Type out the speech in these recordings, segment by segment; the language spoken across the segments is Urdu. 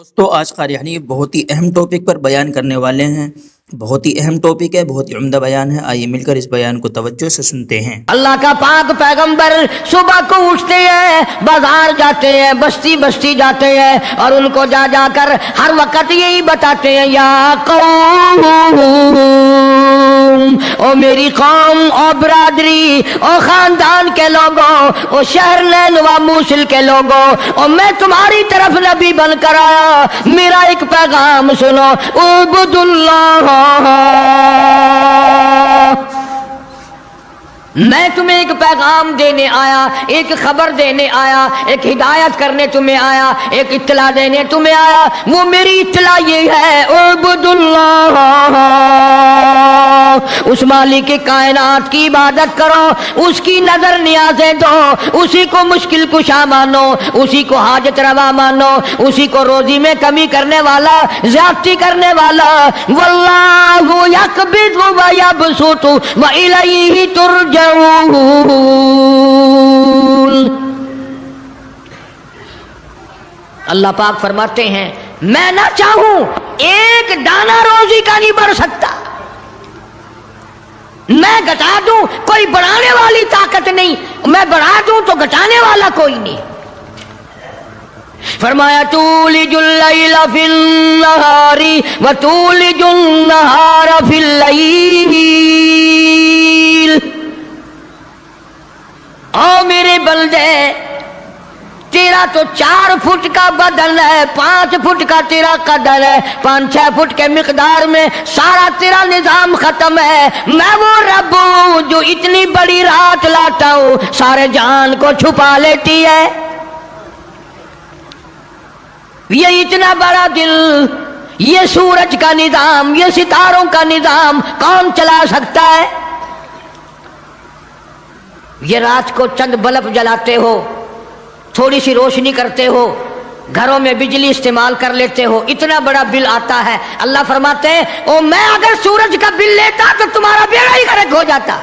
دوستو آج قاریانی بہت ہی اہم ٹاپک پر بیان کرنے والے ہیں۔ بہت ہی اہم ٹاپک ہے، بہت ہی عمدہ بیان ہے، آئیے مل کر اس بیان کو توجہ سے سنتے ہیں۔ اللہ کا پاک پیغمبر صبح کو اٹھتے ہیں، بازار جاتے ہیں، بستی بستی جاتے ہیں، اور ان کو جا جا کر ہر وقت یہی بتاتے ہیں، یا قوم، او میری قوم، او برادری، او خاندان کے لوگوں، او شہر نین و موصل کے لوگوں، او میں تمہاری طرف نبی بن کر آیا، میرا ایک پیغام سنو، اعبد اللہ، میں تمہیں ایک پیغام دینے آیا، ایک خبر دینے آیا، ایک ہدایت کرنے تمہیں آیا، ایک اطلاع دینے تمہیں آیا۔ وہ میری اطلاع یہ ہے، اعبد اللہ، اس مالک کی کائنات کی عبادت کرو، اس کی نظر نیازیں دو، اسی کو مشکل کشا مانو، اسی کو حاجت روا مانو، اسی کو روزی میں کمی کرنے والا، زیادتی کرنے والا۔ واللہ یقبض و یبسط و الیہ ترجعون۔ اللہ پاک فرماتے ہیں، میں نہ چاہوں ایک دانہ روزی کا نہیں بڑھ سکتا، میں گھٹا دوں کوئی بڑھانے والی طاقت نہیں، میں بڑھا دوں تو گھٹانے والا کوئی نہیں۔ فرمایا تولج اللیل فی النہار و تولج النہار فی اللیل، او میرے بندے، تیرا تو 4 فٹ کا بدن ہے، 5 فٹ کا تیرا قدر ہے، 5-6 فٹ کے مقدار میں سارا تیرا نظام ختم ہے۔ میں وہ رب ہوں جو اتنی بڑی رات لاتا ہوں، سارے جہان کو چھپا لیتی ہے۔ یہ اتنا بڑا دل، یہ سورج کا نظام، یہ ستاروں کا نظام کون چلا سکتا ہے؟ یہ رات کو چند بلب جلاتے ہو، تھوڑی سی روشنی کرتے ہو، گھروں میں بجلی استعمال کر لیتے ہو، اتنا بڑا بل آتا ہے۔ اللہ فرماتے ہیں، او میں اگر سورج کا بل لیتا تو تمہارا بیڑا ہی غرق ہو جاتا۔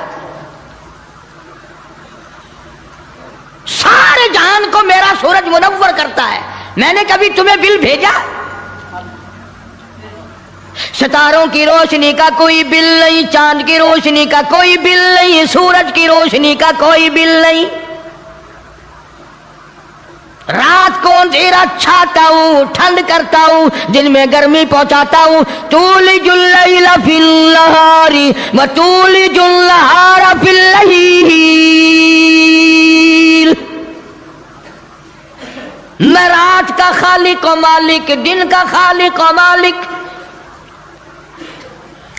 سارے جہان کو میرا سورج منور کرتا ہے، میں نے کبھی تمہیں بل بھیجا؟ ستاروں کی روشنی کا کوئی بل نہیں، چاند کی روشنی کا کوئی بل نہیں، سورج کی روشنی کا کوئی بل نہیں۔ رات کو اندھیرا چھاتا ہوں، ٹھنڈ کرتا ہوں، دن میں گرمی پہنچاتا ہوں۔ تولج اللیل فی النہار و تولج النہار فی اللیل، میں رات کا خالق و مالک، دن کا خالق و مالک،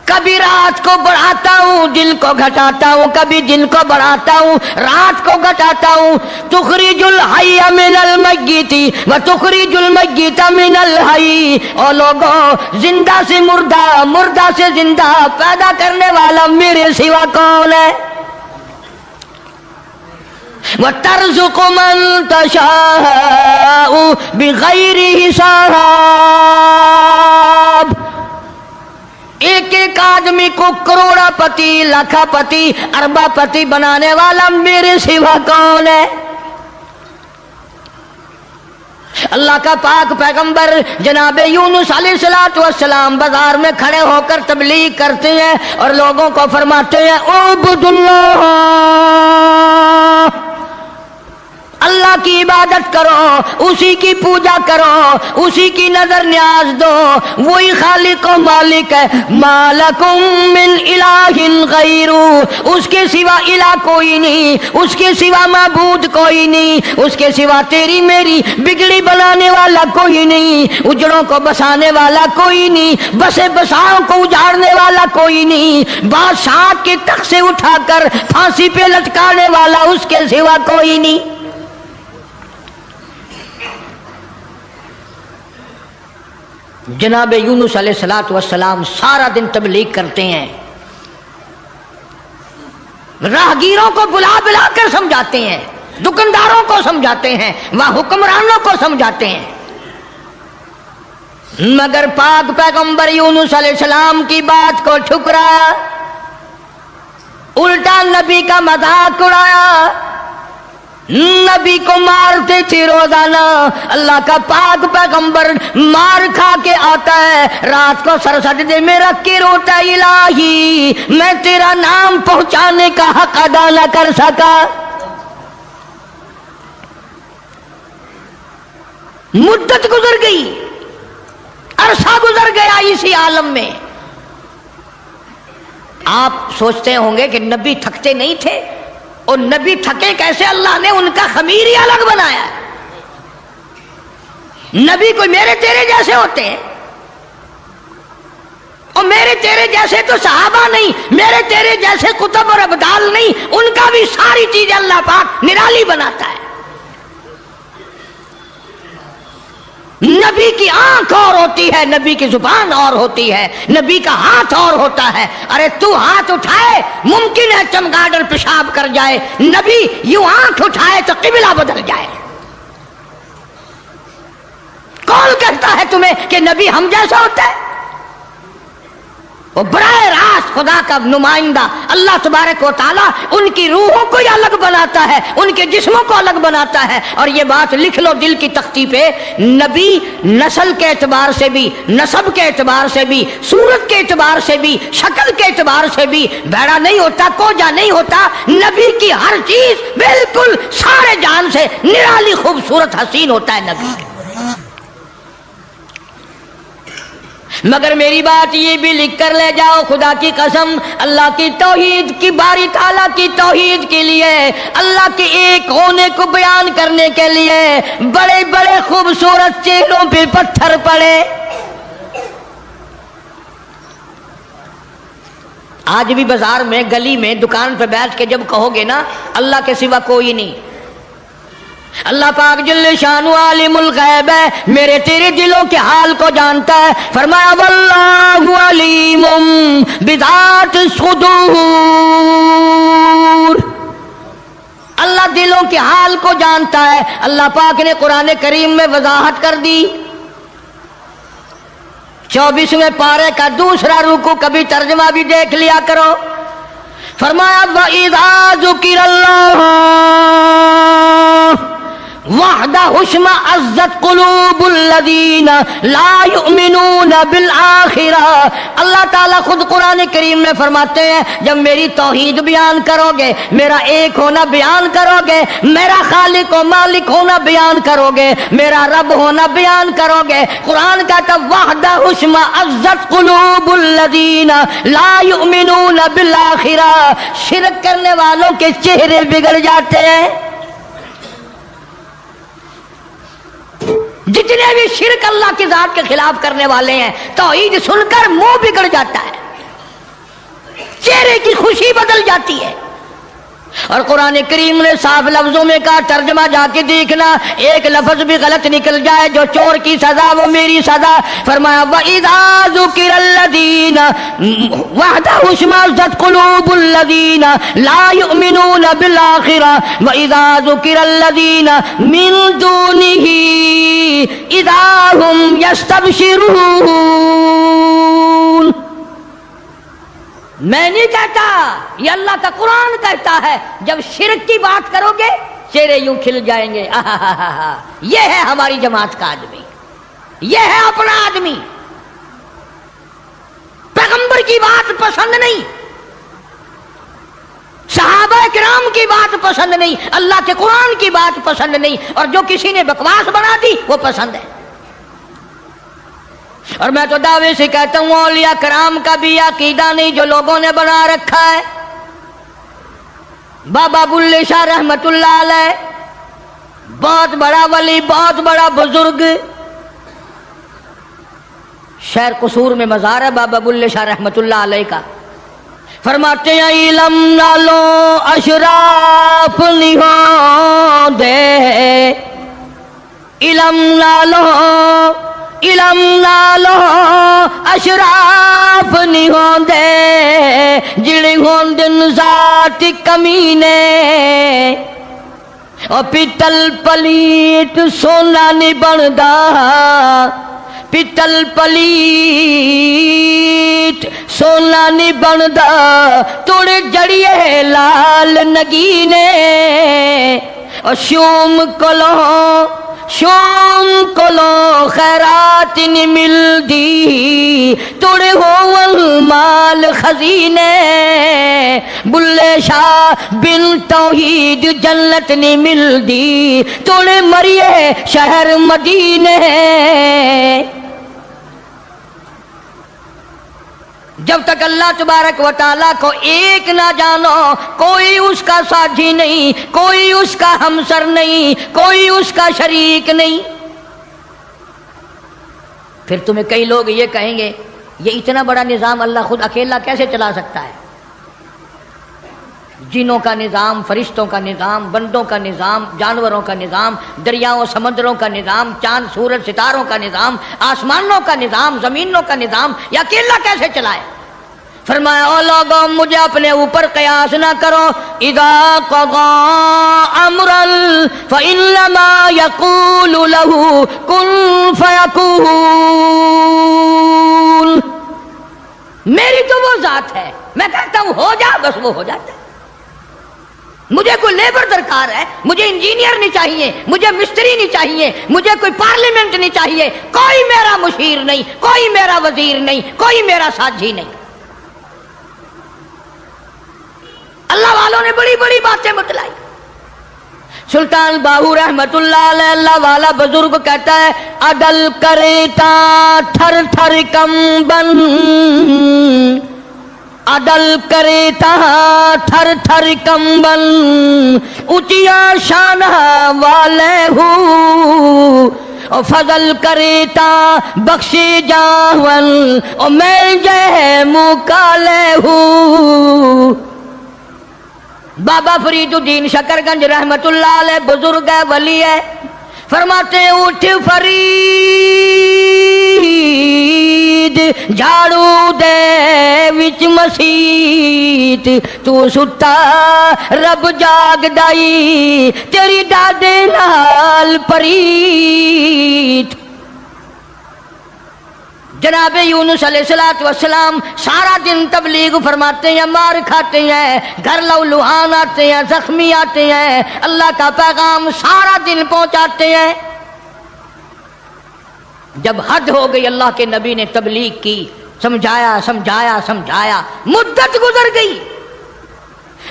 کبھی رات کو بڑھاتا ہوں، دن کو گھٹاتا ہوں، کبھی دن کو بڑھاتا ہوں، رات کو گھٹاتا ہوں۔ تخرج الحی من المیت و تخرج المیت من الحی، او لوگوں، زندہ سے مردہ، مردہ سے زندہ پیدا کرنے والا میرے سوا کون ہے؟ وَتَرْزُقُ مَن تَشَاءُ بِغَيْرِ حساب، ایک ایک آدمی کو کروڑا پتی، لاکھا پتی، اربا پتی بنانے والا میرے سوا کون ہے؟ اللہ کا پاک پیغمبر جناب یونس علیہ السلام بازار میں کھڑے ہو کر تبلیغ کرتے ہیں اور لوگوں کو فرماتے ہیں، اعبد اللہ، اللہ کی عبادت کرو، اسی کی پوجا کرو، اسی کی نظر نیاز دو، وہی خالق و مالک ہے۔ ما لکم من الہ غیر، اس کے سوا الہ کوئی نہیں، اس کے سوا معبود کوئی نہیں، اس کے سوا تیری میری بگڑی بنانے والا کوئی نہیں، اجڑوں کو بسانے والا کوئی نہیں، بسے بساؤں کو اجاڑنے والا کوئی نہیں، بادشاہ کے تخت سے اٹھا کر پھانسی پہ لٹکانے والا اس کے سوا کوئی نہیں۔ جناب یونس علیہ السلام سارا دن تبلیغ کرتے ہیں، راہگیروں کو بلا بلا کر سمجھاتے ہیں، دکانداروں کو سمجھاتے ہیں، وہاں حکمرانوں کو سمجھاتے ہیں، مگر پاک پیغمبر یونس علیہ السلام کی بات کو ٹھکرایا، الٹا نبی کا مذاق اڑایا، نبی کو مارتے تھے روزانہ. اللہ کا پاک پیغمبر مار کھا کے آتا ہے, رات کو سر سجدے میں رکھ کے روتا ہے, الہی میں تیرا نام پہنچانے کا حق ادا نہ کر سکا. مدت گزر گئی, عرصہ گزر گیا اسی عالم میں. آپ سوچتے ہوں گے کہ نبی تھکتے نہیں تھے, اور نبی تھکے کیسے؟ اللہ نے ان کا خمیر ہی الگ بنایا ہے. نبی کوئی میرے تیرے جیسے ہوتے ہیں؟ اور میرے تیرے جیسے تو صحابہ نہیں, میرے تیرے جیسے کتب اور ابدال نہیں, ان کا بھی ساری چیزیں اللہ پاک نرالی بناتا ہے. نبی کی آنکھ اور ہوتی ہے, نبی کی زبان اور ہوتی ہے, نبی کا ہاتھ اور ہوتا ہے. ارے تو ہاتھ اٹھائے ممکن ہے چمگادڑ پیشاب کر جائے, نبی یوں آنکھ اٹھائے تو قبلہ بدل جائے. کون کہتا ہے تمہیں کہ نبی ہم جیسا ہوتا ہے؟ وہ براہ راست خدا کا نمائندہ اللہ تبارک و تعالیٰ ان کی روحوں کو ہی الگ بناتا ہے, ان کے جسموں کو الگ بناتا ہے. اور یہ بات لکھ لو دل کی تختی پہ, نبی نسل کے اعتبار سے بھی, نسب کے اعتبار سے بھی, صورت کے اعتبار سے بھی, شکل کے اعتبار سے بھی بھیڑا نہیں ہوتا, کوجا نہیں ہوتا. نبی کی ہر چیز بالکل سارے جان سے نرالی خوبصورت حسین ہوتا ہے نبی. مگر میری بات یہ بھی لکھ کر لے جاؤ, خدا کی قسم, اللہ کی توحید کی, باری تعالیٰ کی توحید کے لیے, اللہ کے ایک ہونے کو بیان کرنے کے لیے بڑے بڑے خوبصورت چہروں پہ پتھر پڑے. آج بھی بازار میں, گلی میں, دکان پہ بیٹھ کے جب کہو گے نا اللہ کے سوا کوئی نہیں, اللہ پاک جل شانہ عالم الغیب ہے, میرے تیرے دلوں کے حال کو جانتا ہے. فرمایا واللہ علیم بذات الصدور, اللہ دلوں کے حال کو جانتا ہے. اللہ پاک نے قرآن کریم میں وضاحت کر دی. 24ویں پارے کا دوسرا رکوع, کبھی ترجمہ بھی دیکھ لیا کرو. فرمایا وَإِذَا ذُكِرَ اللَّهُ وَحْدَهُ اشْمَأَزَّتْ قُلُوبُ الَّذِينَ لَا يُؤْمِنُونَ بِالْآخِرَةِ. اللہ تعالیٰ خود قرآن کریم میں فرماتے ہیں جب میری توحید بیان کرو گے, میرا ایک ہونا بیان کرو گے, میرا خالق و مالک ہونا بیان کرو گے, میرا رب ہونا بیان کرو گے. قرآن کہتا وَحْدَهُ اشْمَأَزَّتْ قُلُوبُ الَّذِينَ لَا يُؤْمِنُونَ بِالْآخِرَةِ. شرک کرنے والوں کے چہرے بگڑ جاتے ہیں. جتنے بھی شرک اللہ کی ذات کے خلاف کرنے والے ہیں, توحید سن کر منہ بگڑ جاتا ہے, چہرے کی خوشی بدل جاتی ہے. اور قرآن کریم نے صاف لفظوں میں کہا, ترجمہ جا کے دیکھنا, ایک لفظ بھی غلط نکل جائے جو چور کی سزا وہ میری سزا. فرمایا وَإِذَا ذُكِرَ الَّذِينَ وَحْدَهُ اشْمَأَزَّتْ قُلُوبُ الَّذِينَ لَا يُؤْمِنُونَ بِالْآخِرَةِ وَإِذَا ذُكِرَ الَّذِينَ مِن دُونِهِ إِذَا هُمْ يَسْتَبْشِرُونَ. میں نہیں کہتا, یہ اللہ کا قرآن کہتا ہے, جب شرک کی بات کرو گے چہرے یوں کھل جائیں گے. یہ ہے ہماری جماعت کا آدمی, یہ ہے اپنا آدمی. پیغمبر کی بات پسند نہیں, صحابہ کرام کی بات پسند نہیں, اللہ کے قرآن کی بات پسند نہیں, اور جو کسی نے بکواس بنا دی وہ پسند ہے. اور میں تو دعوے سے کہتا ہوں اولیاء کرام کا بھی عقیدہ نہیں جو لوگوں نے بنا رکھا ہے. بابا بلے شاہ رحمت اللہ علیہ بہت بڑا ولی, بہت بڑا بزرگ, شہر قصور میں مزار ہے بابا بلے شاہ رحمت اللہ علیہ کا. فرماتے ہیں علم نہ لو اشراف نہیں ہو دے, علم نہ لو, علم نالو اشراف نہیں ہوندے, جڑے ہوندن ذات کمینے. او پیتل پلیٹ سونا نہیں بندا, پیتل پلیٹ سونا نہیں بندا, توڑ جڑیے لال نگینے. اور شوم کلو خیرات نہیں ملدی توڑے ہو مال خزینے بلے شاہ بن توحید جنت نہیں ملدی توڑے مریے شہر مدینے جب تک اللہ تبارک و تعالیٰ کو ایک نہ جانو کوئی اس کا ساتھی نہیں کوئی اس کا ہمسر نہیں کوئی اس کا شریک نہیں پھر تمہیں کئی لوگ یہ کہیں گے یہ اتنا بڑا نظام اللہ خود اکیلا کیسے چلا سکتا ہے جنوں کا نظام فرشتوں کا نظام بندوں کا نظام جانوروں کا نظام دریاؤں سمندروں کا نظام چاند سورج ستاروں کا نظام آسمانوں کا نظام زمینوں کا نظام یہ اکیلا کیسے چلائے فرمایا او لوگوں مجھے اپنے اوپر قیاس نہ کرو اذا قضا امرا فانما يقول له كن فيكون میری تو وہ ذات ہے میں کہتا ہوں ہو جا بس وہ ہو جاتا ہے مجھے کوئی لیبر درکار ہے مجھے انجینئر نہیں چاہیے مجھے مستری نہیں چاہیے مجھے کوئی پارلیمنٹ نہیں چاہیے کوئی میرا مشیر نہیں کوئی میرا وزیر نہیں کوئی میرا ساتھی نہیں اللہ والوں نے بڑی بڑی باتیں بتلائی سلطان باہو رحمت اللہ علیہ اللہ والا بزرگ کہتا ہے عدل کریتا تھر تھر کمبن عدل کریتا تھر تھر کمبن اچیا شان والے ہو فضل کریتا بخشی جاون او میں جے مکالے ہوں بابا فرید الدین شکر گنج رحمت اللہ علیہ بزرگ ہے ولی ہے فرماتے ہیں اٹھ فرید جھاڑو دے وچ مسیت تو ستا رب جاگ دائی تیری دادے نال پریت جناب یونس علیہ السلام سارا دن تبلیغ فرماتے ہیں مار کھاتے ہیں گھر لو لوہان آتے ہیں زخمی آتے ہیں اللہ کا پیغام سارا دن پہنچاتے ہیں جب حد ہو گئی اللہ کے نبی نے تبلیغ کی سمجھایا سمجھایا سمجھایا مدت گزر گئی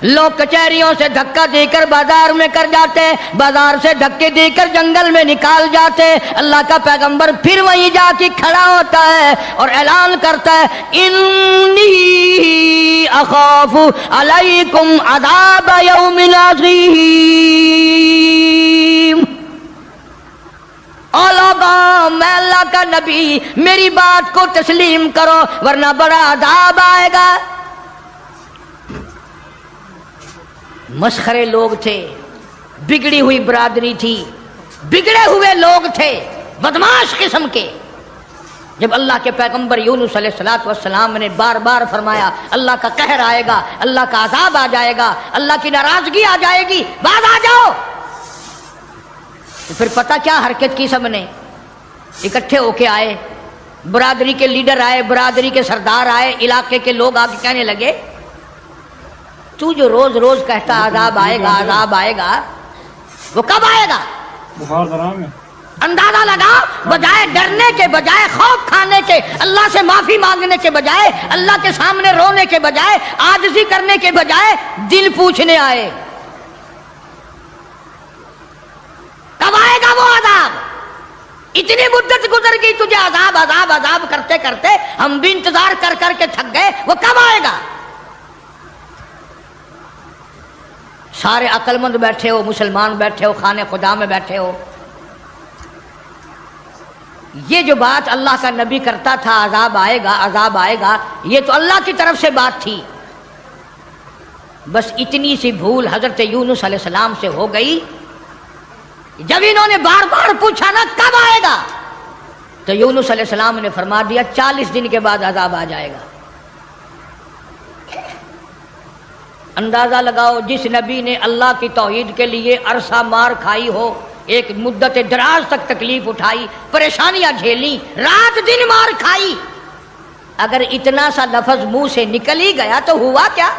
لوگ کچہریوں سے دھکا دے کر بازار میں کر جاتے بازار سے دھکے دے کر جنگل میں نکال جاتے اللہ کا پیغمبر پھر وہیں جا کے کھڑا ہوتا ہے اور اعلان کرتا ہے انی اخاف علیکم عذاب یوم عظیم او لوگوں میں اللہ کا نبی میری بات کو تسلیم کرو ورنہ بڑا عذاب آئے گا مسخرے لوگ تھے بگڑی ہوئی برادری تھی بگڑے ہوئے لوگ تھے بدماش قسم کے جب اللہ کے پیغمبر یونس علیہ السلام نے بار بار فرمایا اللہ کا قہر آئے گا اللہ کا عذاب آ جائے گا اللہ کی ناراضگی آ جائے گی باز آ جاؤ تو پھر پتہ کیا حرکت کی سب نے اکٹھے ہو کے آئے برادری کے لیڈر آئے برادری کے سردار آئے علاقے کے لوگ آ کے کہنے لگے تو جو روز روز کہتا عذاب آئے گا وہ کب آئے گا اندازہ لگا بجائے ڈرنے کے بجائے خوف کھانے کے اللہ سے معافی مانگنے کے بجائے اللہ کے سامنے رونے کے بجائے عاجزی کرنے کے بجائے دل پوچھنے آئے کب آئے گا وہ عذاب اتنی مدت گزر گئی تجھے عذاب عذاب عذاب کرتے کرتے ہم بھی انتظار کر کر کے تھک گئے وہ کب آئے گا سارے عقل مند بیٹھے ہو مسلمان بیٹھے ہو خانے خدا میں بیٹھے ہو یہ جو بات اللہ کا نبی کرتا تھا عذاب آئے گا یہ تو اللہ کی طرف سے بات تھی بس اتنی سی بھول حضرت یونس علیہ السلام سے ہو گئی جب انہوں نے بار بار پوچھا نا کب آئے گا تو یونس علیہ السلام نے فرما دیا 40 دن کے بعد عذاب آ جائے گا اندازہ لگاؤ جس نبی نے اللہ کی توحید کے لیے عرصہ مار کھائی ہو ایک مدت دراز تک تکلیف اٹھائی پریشانیاں جھیلی رات دن مار کھائی اگر اتنا سا لفظ منہ سے نکل ہی گیا تو ہوا کیا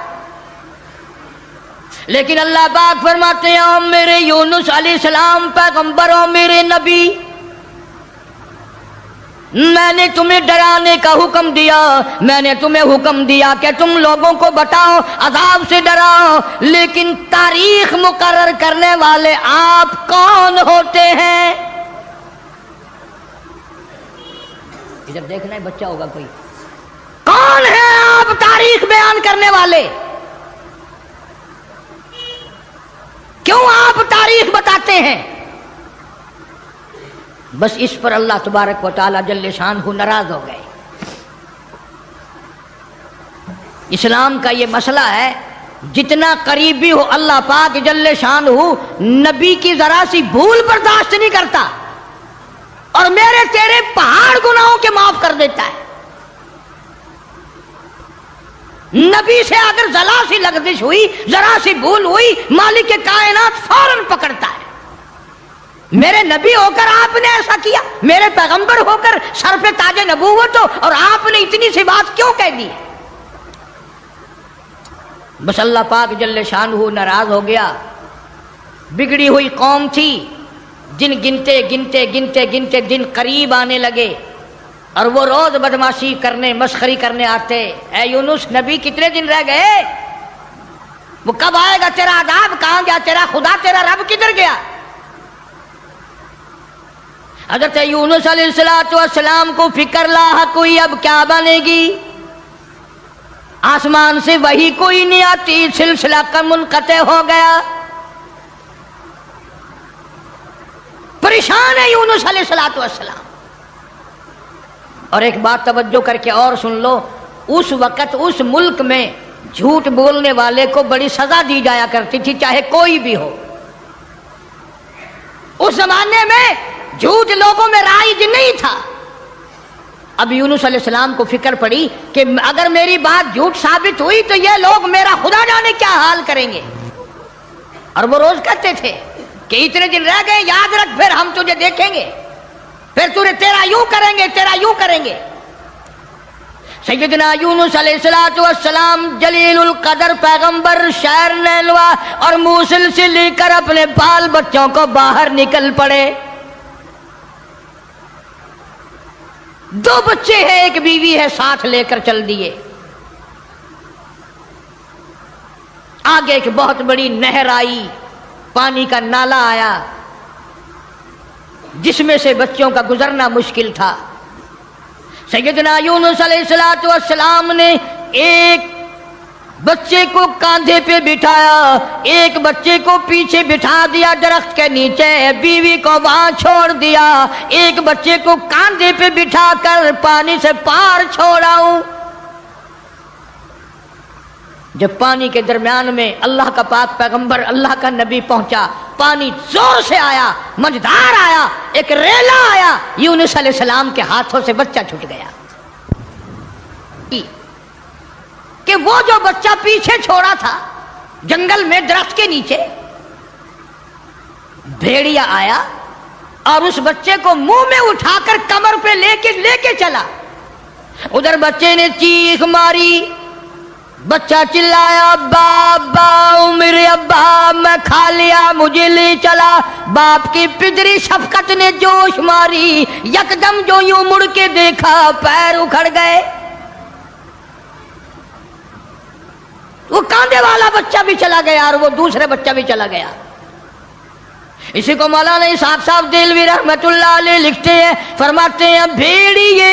لیکن اللہ پاک فرماتے ہیں او میرے یونس علیہ السلام پیغمبر، او میرے نبی، میں نے تمہیں ڈرانے کا حکم دیا، میں نے تمہیں حکم دیا کہ تم لوگوں کو بتاؤ، عذاب سے ڈراؤ، لیکن تاریخ مقرر کرنے والے آپ کون ہوتے ہیں؟ ادھر دیکھنا ہے، بچہ ہوگا کوئی، کون ہے آپ تاریخ بیان کرنے والے؟ کیوں آپ تاریخ بتاتے ہیں؟ بس اس پر اللہ تبارک و تعالی جل شانہ ناراض ہو گئے۔ اسلام کا یہ مسئلہ ہے، جتنا قریبی ہو اللہ پاک جل شانہ نبی کی ذرا سی بھول برداشت نہیں کرتا، اور میرے تیرے پہاڑ گناہوں کے معاف کر دیتا ہے۔ نبی سے اگر ذرا سی لغزش ہوئی، ذرا سی بھول ہوئی، مالک کائنات فوراً پکڑتا ہے۔ میرے نبی ہو کر آپ نے ایسا کیا، میرے پیغمبر ہو کر سر پہ تاج نبوت ہو اور آپ نے اتنی سی بات کیوں کہہ دی؟ بس اللہ پاک جل شانہ ناراض ہو گیا۔ بگڑی ہوئی قوم تھی، دن گنتے گنتے گنتے گنتے دن قریب آنے لگے، اور وہ روز بدماشی کرنے، مسخری کرنے آتے۔ اے یونس نبی کتنے دن رہ گئے؟ وہ کب آئے گا تیرا عذاب؟ کہاں گیا تیرا خدا؟ تیرا رب کدھر گیا؟ حضرت یونس علیہ السلام کو فکر لاحق ہوئی، اب کیا بنے گی؟ آسمان سے وہی کوئی نہیں آتی، سلسلہ کا منقطع ہو گیا۔ پریشان ہے یونس علیہ السلام۔ اور ایک بات توجہ کر کے اور سن لو، اس وقت اس ملک میں جھوٹ بولنے والے کو بڑی سزا دی جایا کرتی تھی، چاہے کوئی بھی ہو۔ اس زمانے میں جھوٹ لوگوں میں رائج نہیں تھا۔ اب یونس علیہ السلام کو فکر پڑی کہ اگر میری بات جھوٹ ثابت ہوئی تو یہ لوگ میرا خدا جانے کیا حال کریں گے۔ اور وہ روز کہتے تھے کہ اتنے دن رہ گئے، یاد رکھ، پھر ہم تجھے دیکھیں گے، پھر تیرا یوں کریں گے، تیرا یوں کریں گے۔ سیدنا یونس علیہ السلام جلیل القدر پیغمبر شہر نیلوا اور موصل سے لے کر اپنے بال بچوں کو باہر نکل پڑے۔ 2 بچے ہیں، ایک بیوی ہے، ساتھ لے کر چل دیے۔ آگے ایک بہت بڑی نہر آئی، پانی کا نالا آیا جس میں سے بچوں کا گزرنا مشکل تھا۔ سیدنا یونس علیہ السلام نے ایک بچے کو کاندھے پہ بٹھایا، ایک بچے کو پیچھے بٹھا دیا درخت کے نیچے، بیوی کو وہاں چھوڑ دیا، ایک بچے کو کاندھے پہ بٹھا کر پانی سے پار چھوڑا ہوں۔ جب پانی کے درمیان میں اللہ کا پاک پیغمبر، اللہ کا نبی پہنچا، پانی زور سے آیا، مجدار آیا، ایک ریلا آیا، یونس علیہ السلام کے ہاتھوں سے بچہ چھوٹ گیا۔ کہ وہ جو بچہ پیچھے چھوڑا تھا جنگل میں درخت کے نیچے، بھیڑیا آیا اور اس بچے کو منہ میں اٹھا کر کمر پہ لے کے چلا۔ ادھر بچے نے چیخ ماری، بچہ چلایا، ابا ابا، میرے ابا، میں کھا لیا، مجھے لے چلا۔ باپ کی پدری شفقت نے جوش ماری، یکدم جو یوں مڑ کے دیکھا، پیر اکھڑ گئے۔ وہ کاندھے والا بچہ بھی چلا گیا اور وہ دوسرے بچہ بھی چلا گیا۔ اسی کو مولانا اسحاق صاحب دہلوی رحمت اللہ علیہ لکھتے ہیں، فرماتے ہیں بھیڑیے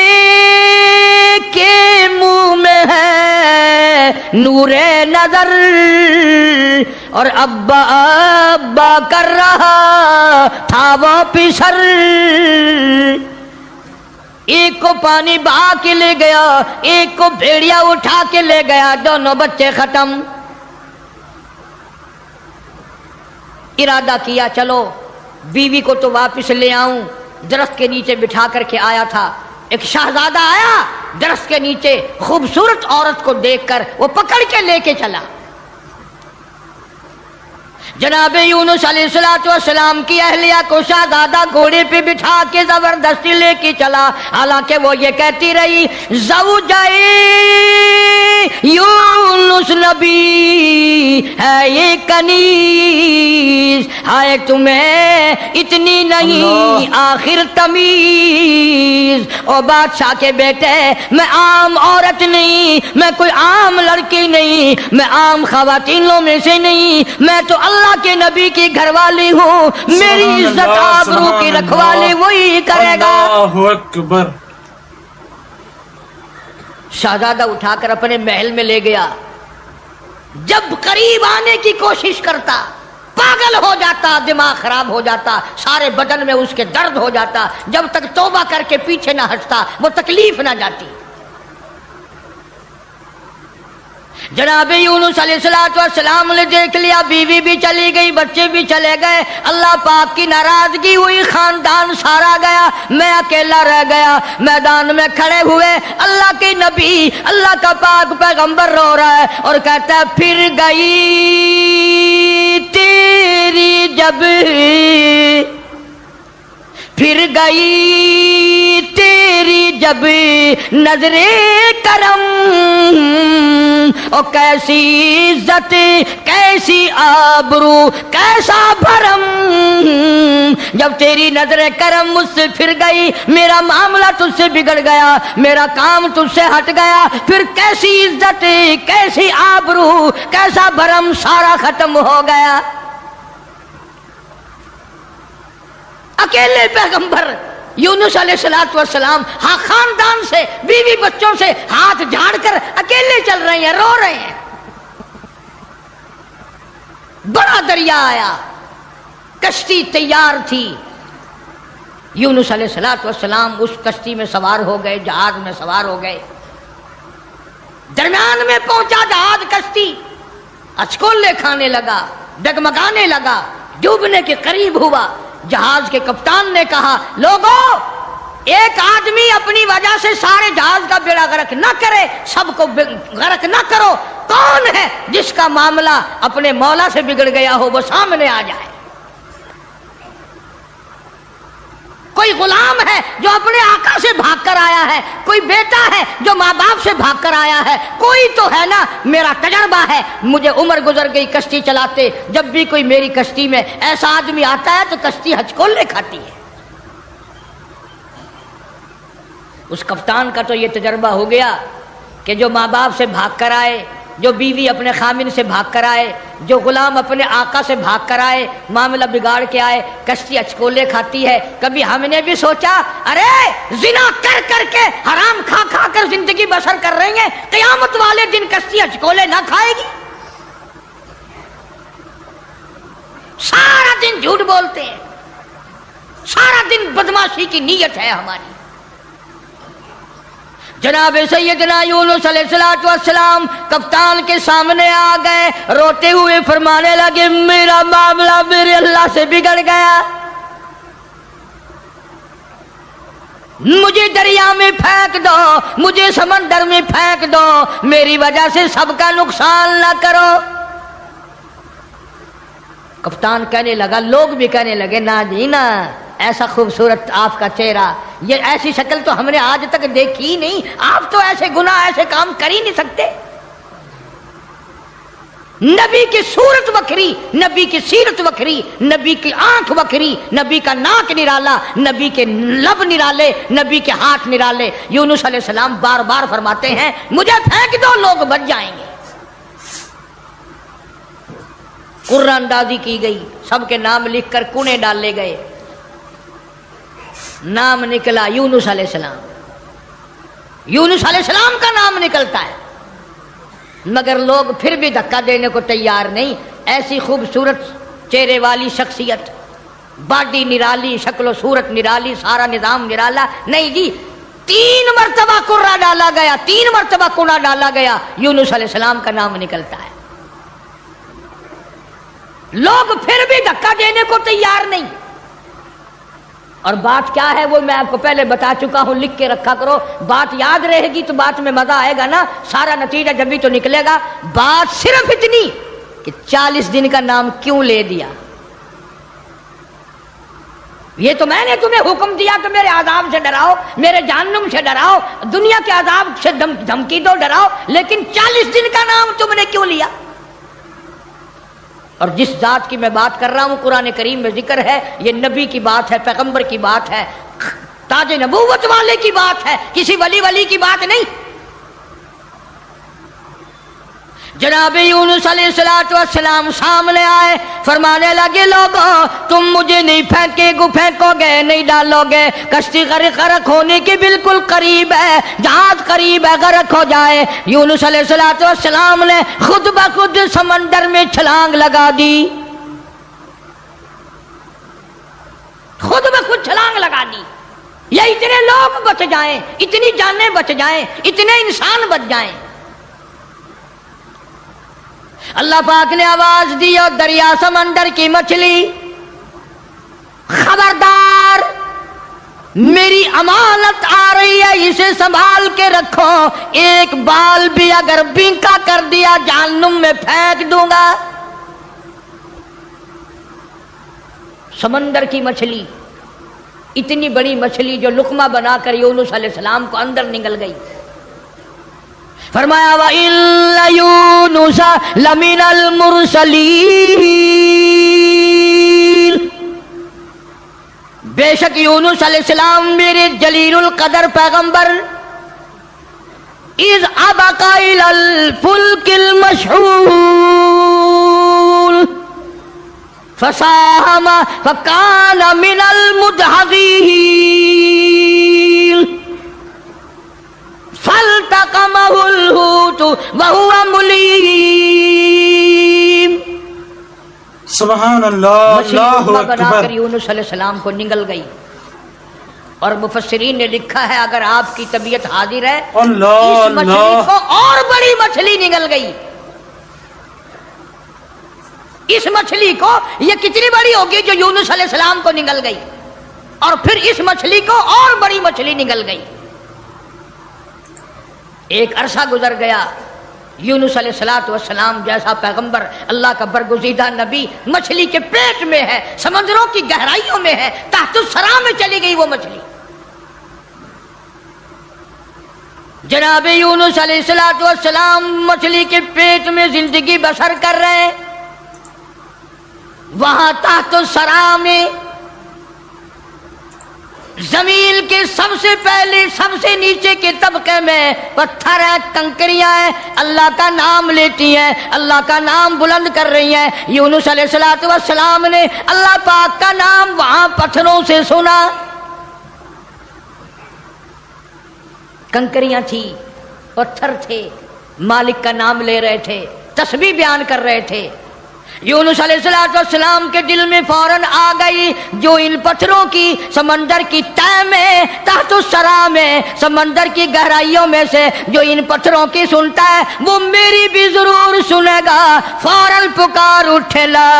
کے منہ میں ہے نور نظر اور ابا ابا کر رہا تھا وہ پسر۔ ایک کو پانی بہا کے لے گیا، ایک کو بھیڑیا اٹھا کے لے گیا، دونوں بچے ختم۔ ارادہ کیا چلو بیوی کو تو واپس لے آؤں، درخت کے نیچے بٹھا کر کے آیا تھا۔ ایک شہزادہ آیا درخت کے نیچے، خوبصورت عورت کو دیکھ کر وہ پکڑ کے لے کے چلا۔ جناب یونس علیہ السلام کی اہلیہ کو شہزادہ گھوڑے پہ بٹھا کے زبردستی لے کے چلا، حالانکہ وہ یہ کہتی رہی زوجائے یونس نبی ہے یہ کنیز، ہائے تمہیں اتنی نہیں آخر تمیز۔ او بادشاہ کے بیٹے، میں عام عورت نہیں، میں کوئی عام لڑکی نہیں، میں عام خواتینوں میں سے نہیں، میں تو اللہ کے نبی کی گھر والی ہوں، میری عزت آبرو کی رکھوالی وہی کرے گا۔ اللہ اکبر۔ شہزادہ اٹھا کر اپنے محل میں لے گیا، جب قریب آنے کی کوشش کرتا پاگل ہو جاتا، دماغ خراب ہو جاتا، سارے بدن میں اس کے درد ہو جاتا، جب تک توبہ کر کے پیچھے نہ ہٹتا وہ تکلیف نہ جاتی۔ جناب یونس علیہ السلام نے دیکھ لیا، بیوی بھی چلی گئی، بچے بھی چلے گئے، اللہ پاک کی ناراضگی ہوئی، خاندان سارا گیا، میں اکیلا رہ گیا۔ میدان میں کھڑے ہوئے اللہ کے نبی، اللہ کا پاک پیغمبر رو رہا ہے اور کہتا ہے پھر گئی تیری جب، پھر گئی تیری جب نظر کرم، او کیسی عزت کیسی آبرو کیسا بھرم، جب تیری نظر کرم مجھ سے پھر گئی، میرا معاملہ تجھ سے بگڑ گیا، میرا کام تجھ سے ہٹ گیا، پھر کیسی عزت کیسی آبرو کیسا بھرم سارا ختم ہو گیا۔ اکیلے پیغمبر یونس علیہ السلام ہاں خاندان سے بیوی بچوں سے ہاتھ جھاڑ کر اکیلے چل رہے ہیں، رو رہے ہیں۔ بڑا دریا آیا، کشتی تیار تھی، یونس علیہ السلام اس کشتی میں سوار ہو گئے، جہاز میں سوار ہو گئے، درمیان میں پہنچا جہاز، کشتی اچکولے کھانے لگا، ڈگمگانے لگا، ڈوبنے کے قریب ہوا۔ جہاز کے کپتان نے کہا لوگوں، ایک آدمی اپنی وجہ سے سارے جہاز کا بیڑا غرق نہ کرے، سب کو غرق نہ کرو، کون ہے جس کا معاملہ اپنے مولا سے بگڑ گیا ہو وہ سامنے آ جائے۔ کوئی غلام ہے جو اپنے آقا سے بھاگ کر آیا ہے، کوئی بیٹا ہے جو ماں باپ سے بھاگ کر آیا ہے، کوئی تو ہے نا، میرا تجربہ ہے، مجھے عمر گزر گئی کشتی چلاتے، جب بھی کوئی میری کشتی میں ایسا آدمی آتا ہے تو کشتی ہچکولے کھاتی ہے۔ اس کپتان کا تو یہ تجربہ ہو گیا کہ جو ماں باپ سے بھاگ کر آئے، جو بیوی اپنے خامن سے بھاگ کر آئے، جو غلام اپنے آقا سے بھاگ کر آئے، معاملہ بگاڑ کے آئے، کشتی اچکولے کھاتی ہے۔ کبھی ہم نے بھی سوچا ارے زنا کر کر کے حرام کھا کھا کر زندگی بسر کر رہی ہیں، قیامت والے دن کشتی اچکولے نہ کھائے گی؟ سارا دن جھوٹ بولتے ہیں، سارا دن بدماشی کی نیت ہے ہماری۔ جناب سیدنا یونس علیہ السلام کپتان کے سامنے آ گئے، روتے ہوئے فرمانے لگے میرا معاملہ میرے اللہ سے بگڑ گیا، مجھے دریا میں پھینک دو، مجھے سمندر میں پھینک دو، میری وجہ سے سب کا نقصان نہ کرو۔ کپتان کہنے لگا، لوگ بھی کہنے لگے نا جی نا، ایسا خوبصورت آپ کا چہرہ، یہ ایسی شکل تو ہم نے آج تک دیکھی ہی نہیں، آپ تو ایسے گناہ ایسے کام کر ہی نہیں سکتے۔ نبی کی صورت وکھری، نبی کی سیرت وکھری، نبی کی آنکھ وکھری، نبی کا ناک نرالا، نبی کے لب نرالے، نبی کے ہاتھ نرالے۔ یونس علیہ السلام بار بار فرماتے ہیں مجھے پھینک دو، لوگ بچ جائیں گے۔ قرآن اندازی کی گئی، سب کے نام لکھ کر کونے ڈالے گئے، نام نکلا یونس علیہ السلام۔ یونس علیہ السلام کا نام نکلتا ہے، مگر لوگ پھر بھی دھکا دینے کو تیار نہیں۔ ایسی خوبصورت چہرے والی شخصیت، باڈی نرالی، شکل و صورت نرالی، سارا نظام نرالا، نہیں جی، 3 مرتبہ قرہ ڈالا گیا، 3 مرتبہ کونا ڈالا گیا، یونس علیہ السلام کا نام نکلتا ہے۔ لوگ پھر بھی دھکا دینے کو تیار نہیں۔ اور بات کیا ہے وہ میں آپ کو پہلے بتا چکا ہوں، لکھ کے رکھا کرو، بات یاد رہے گی تو بات میں مزہ آئے گا نا، سارا نتیجہ جب بھی تو نکلے گا۔ بات صرف اتنی کہ 40 دن کا نام کیوں لے دیا، یہ تو میں نے تمہیں حکم دیا کہ میرے عذاب سے ڈراؤ، میرے جہنم سے ڈراؤ، دنیا کے عذاب سے دھمکی دو، ڈراؤ، لیکن 40 دن کا نام تم نے کیوں لیا؟ اور جس ذات کی میں بات کر رہا ہوں قرآن کریم میں ذکر ہے، یہ نبی کی بات ہے، پیغمبر کی بات ہے، تاج نبوت والے کی بات ہے، کسی ولی کی بات نہیں۔ جناب یونس علیہ السلام سامنے آئے، فرمانے لگے لوگوں تم مجھے نہیں پھینکو گے، نہیں ڈالو گے، کشتی غرق ہونے کے بالکل قریب ہے، جہاز قریب ہے، غرق ہو جائے۔ یونس علیہ السلام نے خود بخود سمندر میں چھلانگ لگا دی، خود بخود چھلانگ لگا دی، یا اتنے لوگ بچ جائیں، اتنی جانیں بچ جائیں، اتنے انسان بچ جائیں۔ اللہ پاک نے آواز دی اور دریا سمندر کی مچھلی خبردار، میری امانت آ رہی ہے، اسے سنبھال کے رکھو، ایک بال بھی اگر بینکا کر دیا جہنم میں پھینک دوں گا۔ سمندر کی مچھلی، اتنی بڑی مچھلی جو لقمہ بنا کر یونس علیہ السلام کو اندر نگل گئی۔ فرمایا وَإِنَّ يُونُسَ لَمِنَ الْمُرْسَلِينَ، بے شک یونس علیہ السلام میرے جلیل القدر پیغمبر، اِذْ أَبَقَ إِلَى الْفُلْكِ الْمَشْحُونِ فَسَاهَمَ فَكَانَ مِنَ الْمُدْحَضِينَ فَالْتَقَمَهُ الْحُوتُ وَهُوَ مُلِيمٌ۔ سبحان اللہ، اللہ بنا اکبر۔ کر یونس علیہ السلام کو نگل گئی، اور مفسرین نے لکھا ہے اگر آپ کی طبیعت حاضر ہے، اللہ اس مچھلی اللہ، کو اور بڑی مچھلی نگل گئی۔ اس مچھلی کو، یہ کتنی بڑی ہوگی جو یونس علیہ السلام کو نگل گئی، اور پھر اس مچھلی کو اور بڑی مچھلی نگل گئی۔ ایک عرصہ گزر گیا، یونس علیہ السلام جیسا پیغمبر، اللہ کا برگزیدہ نبی مچھلی کے پیٹ میں ہے، سمندروں کی گہرائیوں میں ہے، تحت الثرى میں چلی گئی وہ مچھلی۔ جناب یونس علیہ السلام مچھلی کے پیٹ میں زندگی بسر کر رہے ہیں، وہاں تحت الثرى میں زمین کے سب سے پہلے سب سے نیچے کے طبقے میں پتھر ہیں، کنکریاں ہیں، اللہ کا نام لیتی ہیں، اللہ کا نام بلند کر رہی ہیں۔ یونس علیہ السلام نے اللہ پاک کا نام وہاں پتھروں سے سنا، کنکریاں تھی، پتھر تھے، مالک کا نام لے رہے تھے، تسبیح بیان کر رہے تھے۔ یونس علیہ السلام کے دل میں فوراً آ گئی، جو ان پتھروں کی سمندر کی تہ میں، تحت الثرى میں، سمندر کی گہرائیوں میں سے جو ان پتھروں کی سنتا ہے وہ میری بھی ضرور سنے گا۔ فوراً پکار اٹھے لا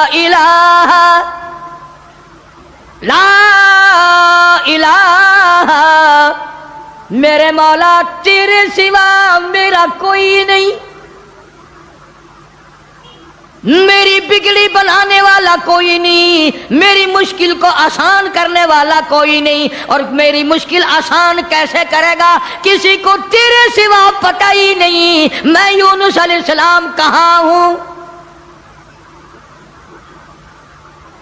الہ لا الہ، میرے مولا تیرے سوا میرا کوئی نہیں، میری بگڑی بنانے والا کوئی نہیں، میری مشکل کو آسان کرنے والا کوئی نہیں، اور میری مشکل آسان کیسے کرے گا کسی کو تیرے سوا پتہ ہی نہیں میں یونس علیہ السلام کہاں ہوں۔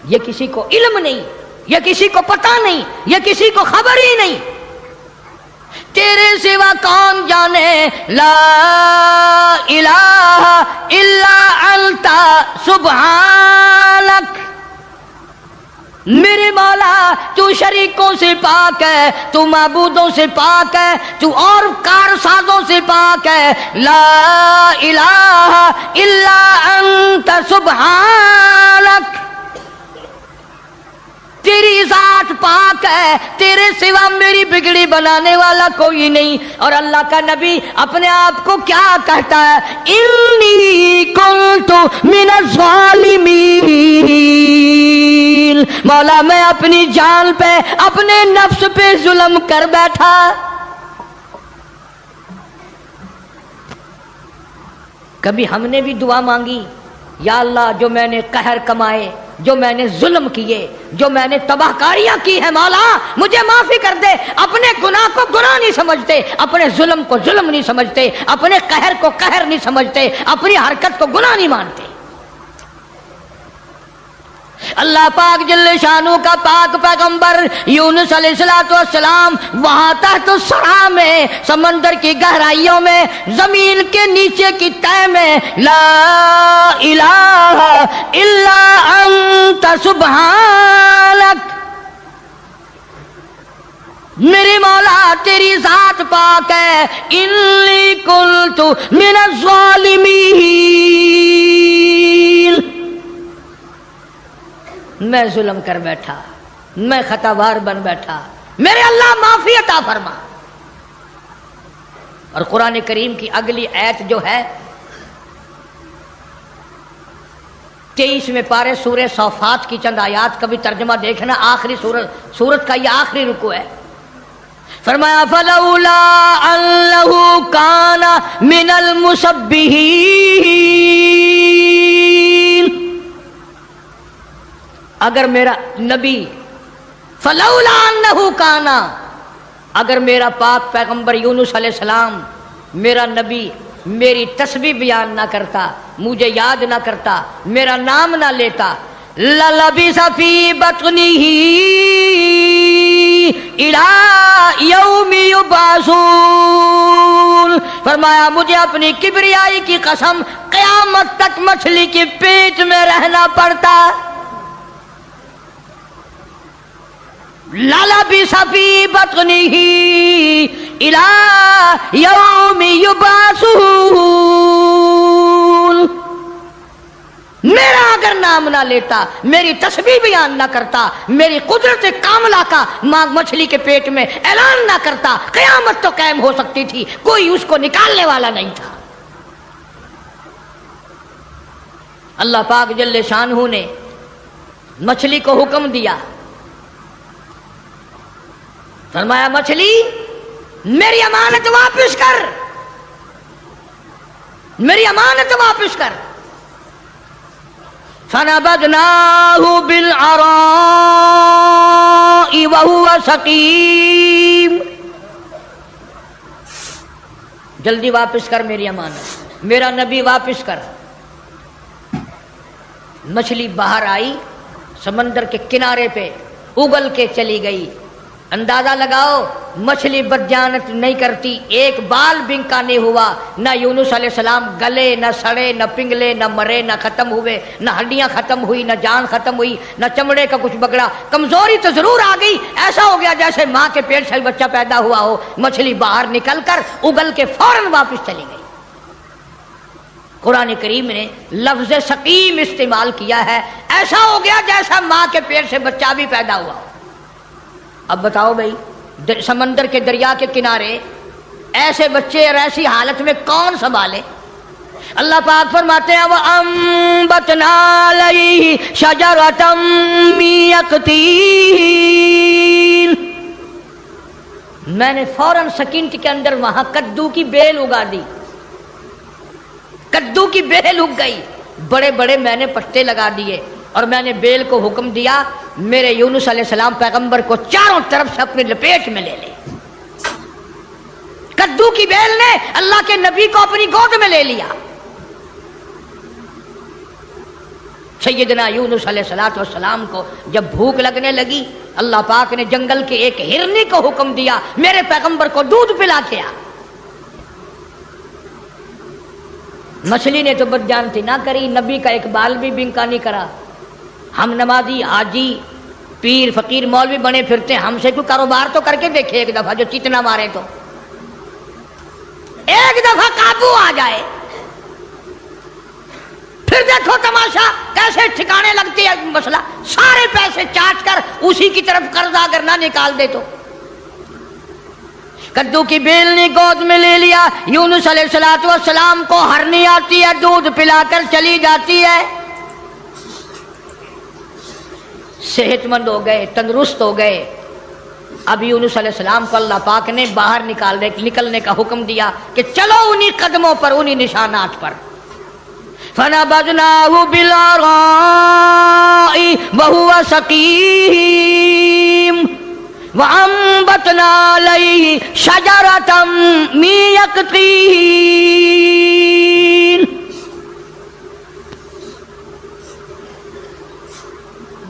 یہ کسی کو علم نہیں، یہ کسی کو پتہ نہیں، یہ کسی کو خبر ہی نہیں، تیرے سوا کون جانے۔ لا الہ الا انت سبحانک، میرے مولا تو شریکوں سے پاک ہے، تو معبودوں سے پاک ہے، تو اور کارسازوں سے پاک ہے۔ لا الہ الا انت سبحانک، تیری ذات پاک ہے، تیرے سوا میری بگڑی بنانے والا کوئی نہیں۔ اور اللہ کا نبی اپنے آپ کو کیا کہتا ہے؟ انی کنت من الظالمین، مولا میں اپنی جان پہ، اپنے نفس پہ ظلم کر بیٹھا۔ کبھی ہم نے بھی دعا مانگی، یا اللہ جو میں نے قہر کمائے، جو میں نے ظلم کیے، جو میں نے تباہ کاریاں کی ہیں مولا مجھے معافی کر دے۔ اپنے گناہ کو گناہ نہیں سمجھتے، اپنے ظلم کو ظلم نہیں سمجھتے، اپنے قہر کو قہر نہیں سمجھتے، اپنی حرکت کو گناہ نہیں مانتے۔ اللہ پاک جل شانہ کا پاک پیغمبر یونس علیہ السلام وہاں تحت الثرى میں، سمندر کی گہرائیوں میں، زمین کے نیچے کی تہہ میں، لا الہ الا انت سبحانک، میرے مولا تیری ذات پاک ہے، انی کنت من الظالمین، میں ظلم کر بیٹھا، میں خطاوار بن بیٹھا، میرے اللہ معافی عطا فرما۔ اور قرآن کریم کی اگلی آیت جو ہے 23ویں پارے سورہ صافات کی چند آیات کا بھی ترجمہ دیکھنا، آخری سورت کا یہ آخری رکوع ہے۔ فرمایا فلولا انہ کان من المسبحین، اگر میرا نبی، فلولا انہ کانا، اگر میرا پاک پیغمبر یونس علیہ السلام میرا نبی میری تسبیح بیان نہ کرتا، مجھے یاد نہ کرتا، میرا نام نہ لیتا، للبث فی بطنہ الی یوم یبعثون، فرمایا مجھے اپنی کبریائی کی قسم قیامت تک مچھلی کے پیٹ میں رہنا پڑتا۔ للبث فی بطنہ الی یوم یبعثون، میرا اگر نام نہ لیتا، میری تسبیح بیان نہ کرتا، میری قدرت کاملہ کا مچھلی کے پیٹ میں اعلان نہ کرتا، قیامت تو قائم ہو سکتی تھی، کوئی اس کو نکالنے والا نہیں تھا۔ اللہ پاک جل شانہ نے مچھلی کو حکم دیا، فرمایا مچھلی میری امانت واپس کر، میری امانت واپس کر۔ فنبذناہ بالعراء وہو سقیم، جلدی واپس کر میری امانت، میرا نبی واپس کر۔ مچھلی باہر آئی، سمندر کے کنارے پہ اگل کے چلی گئی۔ اندازہ لگاؤ مچھلی بدجانت نہیں کرتی، ایک بال بنکا نہیں ہوا، نہ یونس علیہ السلام گلے، نہ سڑے، نہ پنگلے، نہ مرے، نہ ختم ہوئے، نہ ہڈیاں ختم ہوئی، نہ جان ختم ہوئی، نہ چمڑے کا کچھ بگڑا۔ کمزوری تو ضرور آ گئی، ایسا ہو گیا جیسے ماں کے پیٹ سے بچہ پیدا ہوا ہو۔ مچھلی باہر نکل کر اگل کے فوراً واپس چلی گئی۔ قرآن کریم نے لفظ سقیم استعمال کیا ہے، ایسا ہو گیا جیسا ماں کے پیٹ سے بچہ بھی پیدا ہوا ہو۔ اب بتاؤ بھائی، سمندر کے دریا کے کنارے ایسے بچے اور ایسی حالت میں کون سنبھالے؟ اللہ پاک فرماتے ہیں وَأَنبَتْنَا عَلَيْهِ شَجَرَةً مِّن يَقْطِينٍ، میں نے فوراً سکینٹ کے اندر وہاں کدو کی بیل اگا دی، کدو کی بیل اگ گئی، بڑے بڑے میں نے پتے لگا دیے، اور میں نے بیل کو حکم دیا میرے یونس علیہ السلام پیغمبر کو چاروں طرف سے اپنی لپیٹ میں لے لے۔ کدو کی بیل نے اللہ کے نبی کو اپنی گود میں لے لیا۔ سیدنا یونس علیہ السلام کو جب بھوک لگنے لگی، اللہ پاک نے جنگل کے ایک ہرنی کو حکم دیا میرے پیغمبر کو دودھ پلا کے آ۔ مچھلی نے تو بدجانتی نہ کری، نبی کا ایک بال بھی بنکا نہیں کرا۔ ہم نمازی، حاجی، پیر، فقیر، مولوی بنے پھرتے، ہم سے کوئی کاروبار تو کر کے دیکھے ایک دفعہ، جو چیتنا مارے تو ایک دفعہ قابو آ جائے، پھر دیکھو تماشا کیسے ٹھکانے لگتی ہے مسئلہ۔ سارے پیسے چاٹ کر اسی کی طرف قرض اگر نہ نکال دے تو۔ کدو کی بیل نے گود میں لے لیا، یونس علیہ السلام کو ہرنی آتی ہے، دودھ پلا کر چلی جاتی ہے، صحت مند ہو گئے، تندرست ہو گئے۔ اب یونس علیہ السلام کو اللہ پاک نے باہر نکلنے کا حکم دیا کہ چلو انہی قدموں پر، انہی نشانات پر۔ فنبذناه بالعراء وهو سقيم وأنبتنا عليه شجرة من يقطين.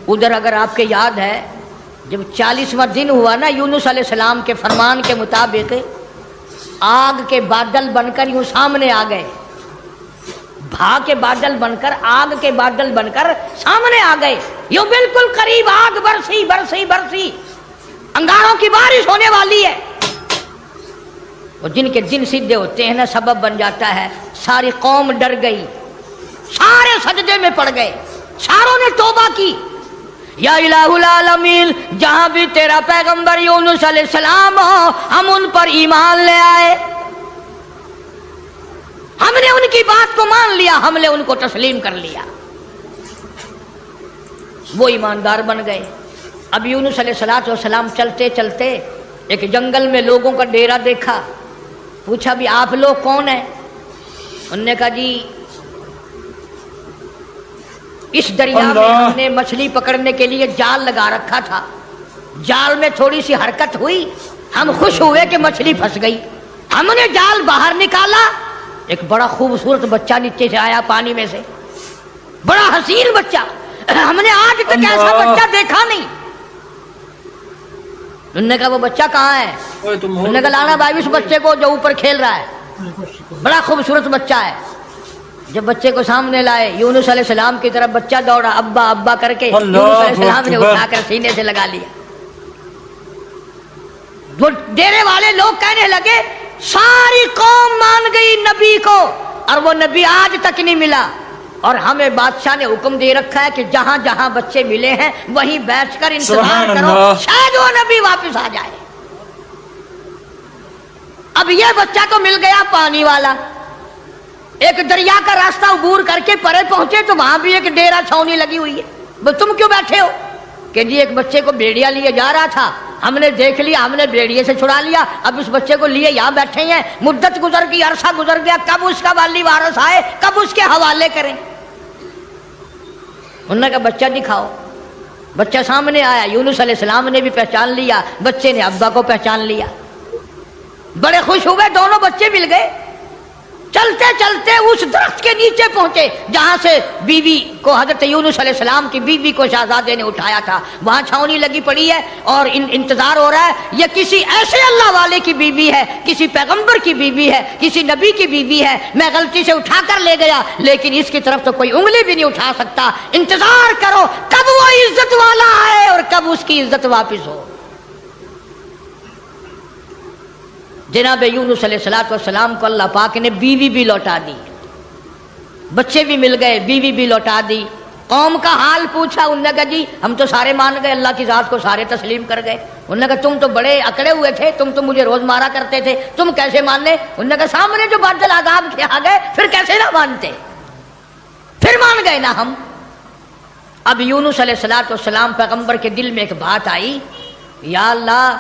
ادھر اگر آپ کے یاد ہے جب 40واں دن ہوا نا یونس علیہ السلام کے فرمان کے مطابق آگ کے بادل بن کر یوں سامنے آ گئے، بھا کے بادل بن کر، آگ کے بادل بن کر سامنے آ گئے، یوں بالکل قریب آگ برسی برسی برسی، انگاروں کی بارش ہونے والی ہے. اور جن کے دن سیدھے ہوتے ہیں نا سبب بن جاتا ہے، ساری قوم ڈر گئی، سارے سجدے میں پڑ گئے، ساروں نے توبہ کی. یا الہ العالمین، جہاں بھی تیرا پیغمبر یونس علیہ السلام ہو ہم ان پر ایمان لے آئے، ہم نے ان کی بات کو مان لیا، ہم نے ان کو تسلیم کر لیا. وہ ایماندار بن گئے. اب یونس علیہ السلام چلتے چلتے ایک جنگل میں لوگوں کا ڈیرا دیکھا. پوچھا بھی آپ لوگ کون ہیں؟ انہوں نے کہا جی اس دریا میں ہم نے مچھلی پکڑنے کے لیے جال لگا رکھا تھا، جال میں تھوڑی سی حرکت ہوئی، ہم خوش ہوئے کہ مچھلی پھنس گئی، ہم نے جال باہر نکالا، ایک بڑا خوبصورت بچہ نیچے سے آیا پانی میں سے، بڑا حسین بچہ، ہم نے آج تک ایسا بچہ دیکھا نہیں. انہوں نے کہا وہ بچہ کہاں ہے؟ انہوں نے کہا لانا بھائی اس بچے کو جو اوپر کھیل رہا ہے، بڑا خوبصورت بچہ ہے. جب بچے کو سامنے لائے یونس علیہ السلام کی طرف بچہ دوڑا، ابا ابا کر کے یونس علیہ السلام نے اٹھا کر سینے سے لگا لیا. وہ ڈیرے والے لوگ کہنے لگے ساری قوم مان گئی نبی کو اور وہ نبی آج تک نہیں ملا، اور ہمیں بادشاہ نے حکم دے رکھا ہے کہ جہاں جہاں بچے ملے ہیں وہیں بیٹھ کر انتظار کرو، شاید وہ نبی واپس آ جائے. اب یہ بچہ تو مل گیا پانی والا، ایک دریا کا راستہ عبور کر کے پرے پہنچے تو وہاں بھی ایک ڈیرا چھاونی لگی ہوئی ہے. تم کیوں بیٹھے ہو؟ کہ جی ایک بچے کو بھیڑیا لیے جا رہا تھا، ہم نے دیکھ لیا، ہم نے بھیڑیے سے چھڑا لیا، اب اس بچے کو لیے یہاں بیٹھے ہیں، مدت گزر گئی، عرصہ گزر گیا، کب اس کا والی وارث آئے، کب اس کے حوالے کریں. انہوں نے کہا بچہ دکھاؤ. بچہ سامنے آیا، یونس علیہ السلام نے بھی پہچان لیا، بچے نے ابا کو پہچان لیا، بڑے خوش ہوئے، دونوں بچے مل گئے. چلتے چلتے اس درخت کے نیچے پہنچے جہاں سے بیوی کو حضرت یونس علیہ السلام کی بیوی کو شہزادے نے اٹھایا تھا. وہاں چھاونی لگی پڑی ہے اور انتظار ہو رہا ہے، یہ کسی ایسے اللہ والے کی بیوی ہے، کسی پیغمبر کی بیوی ہے، کسی نبی کی بیوی ہے. میں غلطی سے اٹھا کر لے گیا لیکن اس کی طرف تو کوئی انگلی بھی نہیں اٹھا سکتا. انتظار کرو کب وہ عزت والا آئے اور کب اس کی عزت واپس ہو. جناب یونس علیہ السلام کو اللہ پاک نے بیوی بھی لوٹا دی، بچے بھی مل گئے، بیوی بھی لوٹا دی. قوم کا حال پوچھا، انہوں نے کہا جی ہم تو سارے مان گئے، اللہ کی ذات کو سارے تسلیم کر گئے. انہوں نے کہا تم تو بڑے اکڑے ہوئے تھے، تم تو مجھے روز مارا کرتے تھے، تم کیسے ماننے؟ انہوں نے کہا سامنے جو بادل عذاب کے آ گئے پھر کیسے نہ مانتے، پھر مان گئے نا ہم. اب یونس علیہ السلام پیغمبر کے دل میں ایک بات آئی، یا اللہ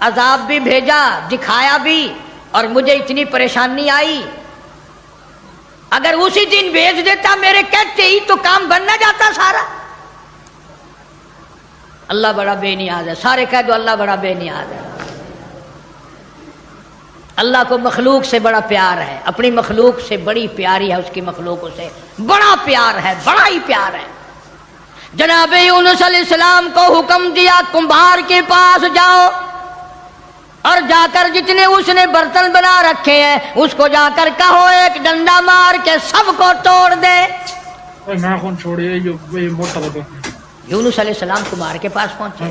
عذاب بھی بھیجا، دکھایا بھی، اور مجھے اتنی پریشانی آئی، اگر اسی دن بھیج دیتا میرے کہتے ہی تو کام بن نہ جاتا سارا. اللہ بڑا بے نیاز ہے، سارے کہہ دو اللہ بڑا بے نیاز ہے. اللہ کو مخلوق سے بڑا پیار ہے، اپنی مخلوق سے بڑی پیاری ہے، اس کی مخلوقوں سے بڑا پیار ہے، بڑا ہی پیار ہے. جناب یونس علیہ السلام کو حکم دیا کمبھار کے پاس جاؤ اور جا کر جتنے اس نے برتن بنا رکھے ہیں اس کو جا کر کہو ایک ڈنڈا مار کے سب کو توڑ دے. یونس علیہ السلام کمبھار کے پاس پہنچے،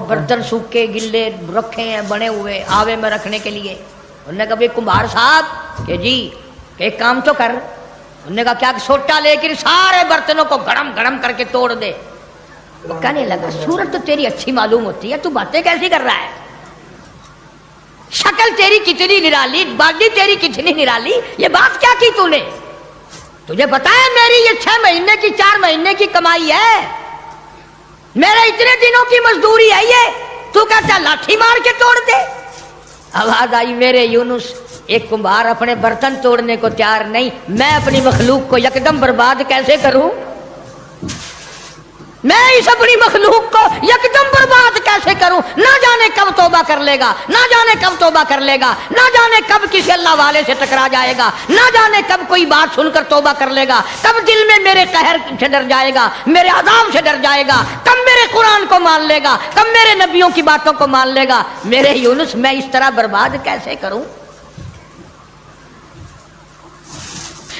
برتن سوکھے گلے رکھے ہیں بنے ہوئے آوے میں رکھنے کے لیے. انہوں نے کہا بھائی کمبھار صاحب کہ جی کہ ایک کام تو کر. انہوں نے کہا کیا؟ سوٹا لے کر سارے برتنوں کو گڑم گڑم کر کے توڑ دے. کہنے لگا صورت تو تیری اچھی معلوم ہوتی ہے، تو باتیں کیسی کر رہا ہے، شکل تیری کتنی نرالی، باڈی تیری کتنی نرالی، یہ بات کیا کی تو نے؟ تجھے پتا ہے میری یہ 6 مہینے کی 4 مہینے کی کمائی ہے، میرے اتنے دنوں کی مزدوری ہے یہ، تو کہتا لاٹھی مار کے توڑ دے. آواز آئی میرے یونس ایک کمبھار اپنے برتن توڑنے کو تیار نہیں، میں اپنی مخلوق کو یکدم برباد کیسے کروں؟ میں اس اپنی مخلوق کو یکدم برباد کیسے کروں؟ نہ جانے کب توبہ کر لے گا، نہ جانے کب توبہ کر لے گا، نہ جانے کب کسی اللہ والے سے ٹکرا جائے گا، نہ جانے کب کوئی بات سن کر توبہ کر لے گا، کب دل میں میرے قہر سے ڈر جائے گا، میرے عذاب سے ڈر جائے گا، کب میرے قرآن کو مان لے گا، کب میرے نبیوں کی باتوں کو مان لے گا۔ میرے یونس میں اس طرح برباد کیسے کروں؟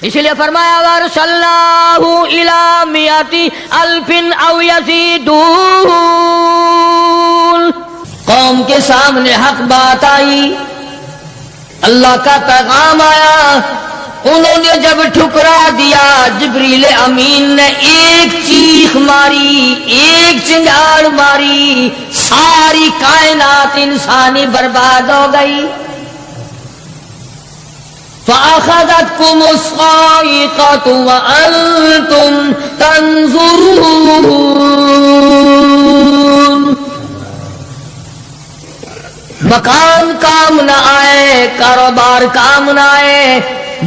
اسی لیے فرمایا وَأَرْسَلْنَاهُ إِلَىٰ مِائَةِ أَلْفٍ أَوْ يَزِيدُونَ۔ قوم کے سامنے حق بات آئی، اللہ کا پیغام آیا، انہوں نے جب ٹھکرا دیا، جبریل امین نے ایک چیخ ماری، ایک چنگاڑ ماری، ساری کائنات انسانی برباد ہو گئی۔ فَأَخَذَتْكُمُ الصَّاعِقَةُ وَأَنْتُمْ تَنْظُرُونَ۔ مکان کام نہ آئے، کاروبار کام نہ آئے،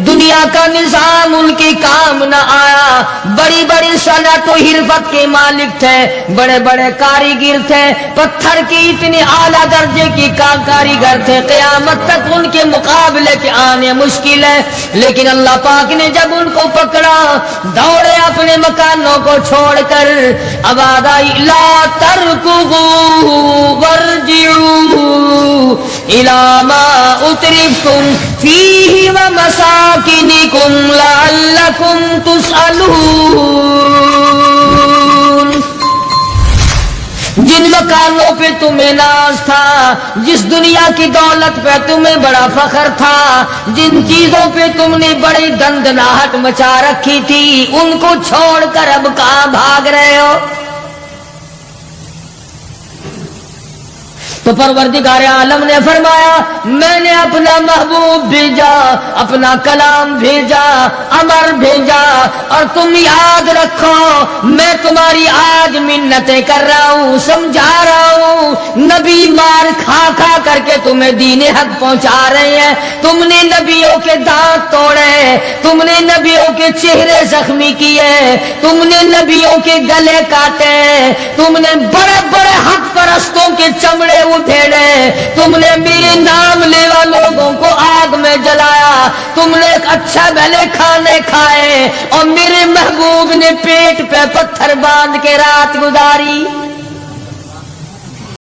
دنیا کا نظام ان کی کام نہ آیا۔ بڑی بڑی صنعت و حرفت کے مالک تھے، بڑے بڑے کاریگر تھے، پتھر کی اتنی اعلیٰ درجے کی کاریگر تھے، قیامت تک ان کے مقابلے کے آنے مشکل ہے۔ لیکن اللہ پاک نے جب ان کو پکڑا، دوڑے اپنے مکانوں کو چھوڑ کر، آواز آئی لا ترکضوا وارجعوا الی ما اترفتم فیہ ومساکنکم لعلکم تسألون۔ جن مکانوں پہ تمہیں ناز تھا، جس دنیا کی دولت پہ تمہیں بڑا فخر تھا، جن چیزوں پہ تم نے بڑی دندناہٹ مچا رکھی تھی، ان کو چھوڑ کر اب کہاں بھاگ رہے ہو؟ تو پروردگار عالم نے فرمایا میں نے اپنا محبوب بھیجا، اپنا کلام بھیجا، امر بھیجا، اور تم یاد رکھو میں تمہاری آج منتیں کر رہا ہوں، سمجھا رہا ہوں۔ نبی مار کھا کھا کر کے تمہیں دین حق پہنچا رہے ہیں، تم نے نبیوں کے دانت توڑے، تم نے نبیوں کے چہرے زخمی کیے، تم نے نبیوں کے گلے کاٹے، تم نے بڑے بڑے حق پرستوں کے چمڑے اٹھیڑے، تم نے میرے نام لیوا لوگوں کو آگ میں جلایا، تم نے اچھا بھلے کھانے کھائے، اور میرے محبوب نے پیٹ پہ پتھر باندھ کے رات گزاری۔